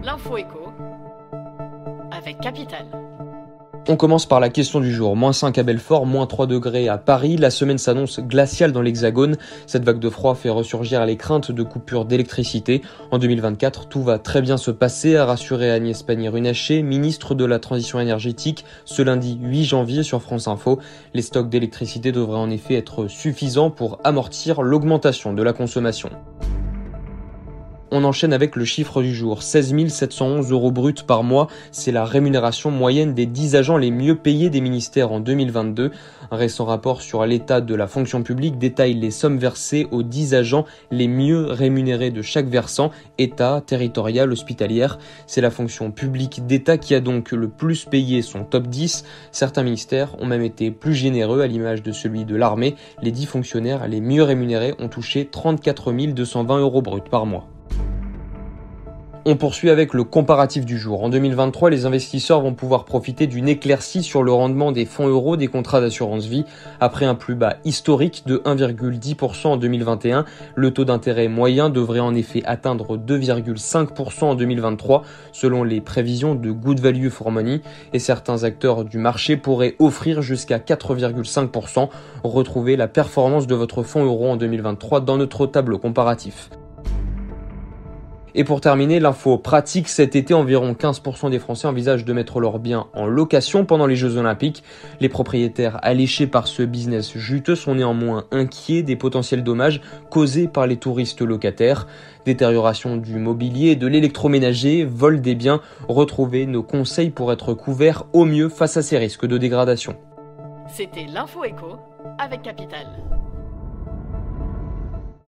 L'info éco avec Capital. On commence par la question du jour. -5 à Belfort, -3 degrés à Paris. La semaine s'annonce glaciale dans l'Hexagone. Cette vague de froid fait ressurgir les craintes de coupures d'électricité. En 2024, tout va très bien se passer, a rassuré Agnès Pannier-Runacher, ministre de la Transition énergétique, ce lundi 8 janvier sur France Info. Les stocks d'électricité devraient en effet être suffisants pour amortir l'augmentation de la consommation. On enchaîne avec le chiffre du jour, 16 711 € bruts par mois, c'est la rémunération moyenne des 10 agents les mieux payés des ministères en 2022. Un récent rapport sur l'état de la fonction publique détaille les sommes versées aux 10 agents les mieux rémunérés de chaque versant, État, territorial, hospitalière. C'est la fonction publique d'État qui a donc le plus payé son top 10. Certains ministères ont même été plus généreux, à l'image de celui de l'armée. Les 10 fonctionnaires les mieux rémunérés ont touché 34 220 € bruts par mois. On poursuit avec le comparatif du jour. En 2023, les investisseurs vont pouvoir profiter d'une éclaircie sur le rendement des fonds euros des contrats d'assurance vie. Après un plus bas historique de 1,10% en 2021, le taux d'intérêt moyen devrait en effet atteindre 2,5% en 2023, selon les prévisions de Good Value for Money. Et certains acteurs du marché pourraient offrir jusqu'à 4,5%. Retrouvez la performance de votre fonds euro en 2023 dans notre tableau comparatif. Et pour terminer, l'info pratique, cet été, environ 15% des Français envisagent de mettre leurs biens en location pendant les Jeux Olympiques. Les propriétaires alléchés par ce business juteux sont néanmoins inquiets des potentiels dommages causés par les touristes locataires. Détérioration du mobilier et de l'électroménager, vol des biens, retrouvez nos conseils pour être couverts au mieux face à ces risques de dégradation. C'était l'info éco avec Capital.